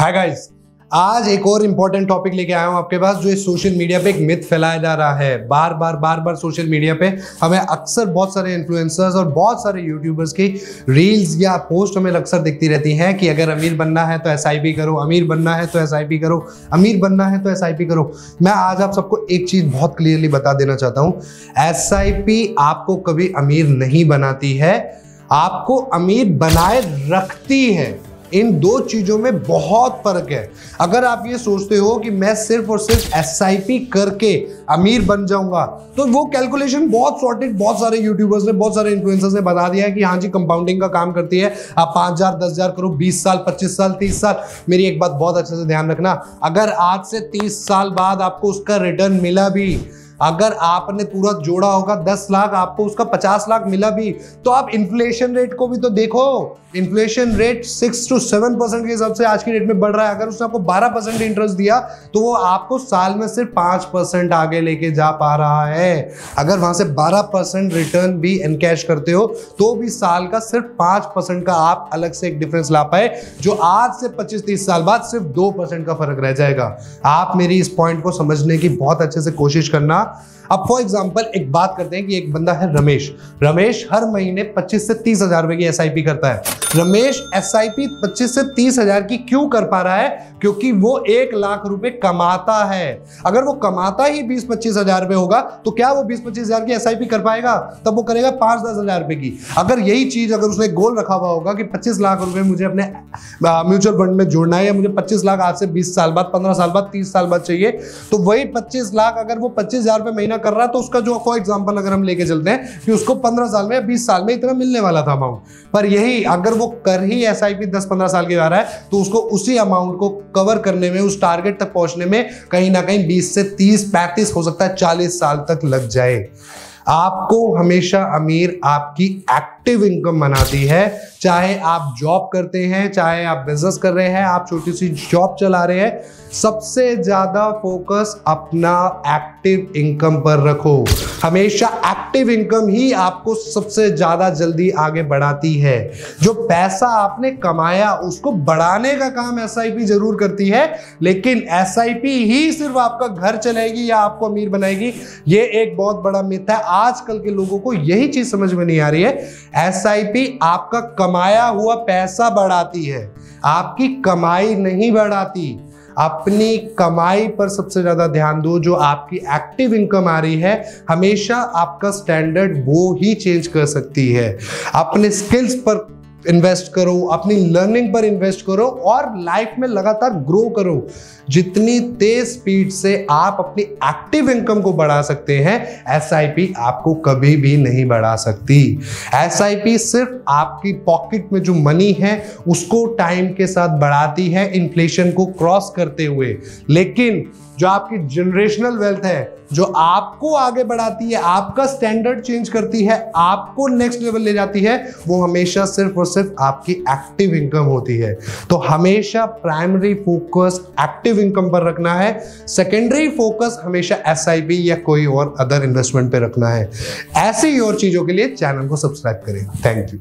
Hi guys, आज एक और इंपॉर्टेंट टॉपिक लेके आया हूं आपके पास, जो इस सोशल मीडिया पे एक मिथ फैलाया जा रहा है। बार बार सोशल मीडिया पे हमें अक्सर बहुत सारे इन्फ्लुएंसर्स और बहुत सारे यूट्यूबर्स की रील्स या पोस्ट हमें अक्सर दिखती रहती हैं कि अगर अमीर बनना है तो एसआईपी करो, अमीर बनना है तो एसआईपी करो, अमीर बनना है तो एसआईपी करो। मैं आज आप सबको एक चीज बहुत क्लियरली बता देना चाहता हूं, एसआईपी आपको कभी अमीर नहीं बनाती है, आपको अमीर बनाए रखती है। इन दो चीजों में बहुत फर्क है। अगर आप ये सोचते हो कि मैं सिर्फ और सिर्फ एसआईपी करके अमीर बन जाऊंगा, तो वो कैलकुलेशन बहुत सॉर्टेड, बहुत सारे यूट्यूबर्स ने, बहुत सारे इन्फ्लुएंसर्स ने बता दिया है कि हाँ जी कंपाउंडिंग का काम करती है। आप 5,000 10,000 करो, 20 साल 25 साल 30 साल। मेरी एक बात बहुत अच्छे से ध्यान रखना, अगर आज से 30 साल बाद आपको उसका रिटर्न मिला भी, अगर आपने पूरा जोड़ा होगा 10 लाख, आपको उसका 50 लाख मिला भी, तो आप इन्फ्लेशन रेट को भी तो देखो। इन्फ्लेशन रेट 6 to 7% के हिसाब से आज की डेट में बढ़ रहा है। अगर उसने आपको 12% इंटरेस्ट दिया तो वो आपको साल में सिर्फ 5% आगे लेके जा पा रहा है। अगर वहां से 12% रिटर्न भी एनकैश करते हो तो भी साल का सिर्फ 5% का आप अलग से एक डिफरेंस ला पाए, जो आज से 25-30 साल बाद सिर्फ 2% का फर्क रह जाएगा। आप मेरी इस पॉइंट को समझने की बहुत अच्छे से कोशिश करना। अब फॉर एग्जांपल एक बात करते हैं कि एक बंदा है रमेश हर महीने 25 से 30 हजार रुपए की एसआईपी करता है। रमेश एसआईपी 25 से 30 हजार की क्यों कर पा रहा है? क्योंकि वो 1 लाख रुपए कमाता है। अगर वो कमाता ही 20-25 हजार रुपए होगा तो क्या वो 20-25 हजार की एसआईपी कर पाएगा? तब वो करेगा 5-10 हजार रुपए की। अगर यही चीज अगर उसने गोल रखा हुआ होगा कि 25 लाख रुपए मुझे अपने म्यूचुअल फंड में जोड़ना है, या मुझे 25 लाख आज से 20 साल बाद, 15 साल बाद, 30 साल बाद चाहिए, तो वही 25 लाख अगर वो 25,000 रुपए महीना कर रहा है तो उसका जो फॉर एग्जांपल अगर हम लेके चलते हैं कि उसको 15 साल में या 20 साल में इतना मिलने वाला था अमाउंट, पर यही अगर वो कर ही एसआईपी 10-15 साल की जा रहा है तो उसको उसी अमाउंट को कवर करने में, उस टारगेट तक पहुंचने में कहीं ना कहीं 20 से 30-35 हो सकता है 40 साल तक लग जाए। आपको हमेशा अमीर आपकी एक्टिव इनकम बनाती है। चाहे आप जॉब करते हैं, चाहे आप बिजनेस कर रहे हैं, आप छोटी सी जॉब चला रहे हैं, सबसे ज्यादा फोकस अपना एक्टिव इनकम पर रखो। हमेशा एक्टिव इनकम ही आपको सबसे ज्यादा जल्दी आगे बढ़ाती है। जो पैसा आपने कमाया उसको बढ़ाने का काम एसआईपी जरूर करती है, लेकिन एसआईपी ही सिर्फ आपका घर चलाएगी या आपको अमीर बनाएगी, ये एक बहुत बड़ा मिथ है। आजकल के लोगों को यही चीज समझ में नहीं आ रही है। एसआईपी आपका कमाया हुआ पैसा बढ़ाती है, आपकी कमाई नहीं बढ़ाती। अपनी कमाई पर सबसे ज्यादा ध्यान दो। जो आपकी एक्टिव इनकम आ रही है, हमेशा आपका स्टैंडर्ड वो ही चेंज कर सकती है। अपने स्किल्स पर इन्वेस्ट करो, अपनी लर्निंग पर इन्वेस्ट करो और लाइफ में लगातार ग्रो करो। जितनी तेज स्पीड से आप अपनी एक्टिव इनकम को बढ़ा सकते हैं, एसआईपी आपको कभी भी नहीं बढ़ा सकती। एसआईपी सिर्फ आपकी पॉकेट में जो मनी है उसको टाइम के साथ बढ़ाती है, इन्फ्लेशन को क्रॉस करते हुए, लेकिन जो आपकी जनरेशनल वेल्थ है, जो आपको आगे बढ़ाती है, आपका स्टैंडर्ड चेंज करती है, आपको नेक्स्ट लेवल ले जाती है, वो हमेशा सिर्फ और सिर्फ आपकी एक्टिव इनकम होती है। तो हमेशा प्राइमरी फोकस एक्टिव इनकम पर रखना है, सेकेंडरी फोकस हमेशा एसआईपी या कोई और अदर इन्वेस्टमेंट पे रखना है। ऐसी और चीजों के लिए चैनल को सब्सक्राइब करें। Thank you.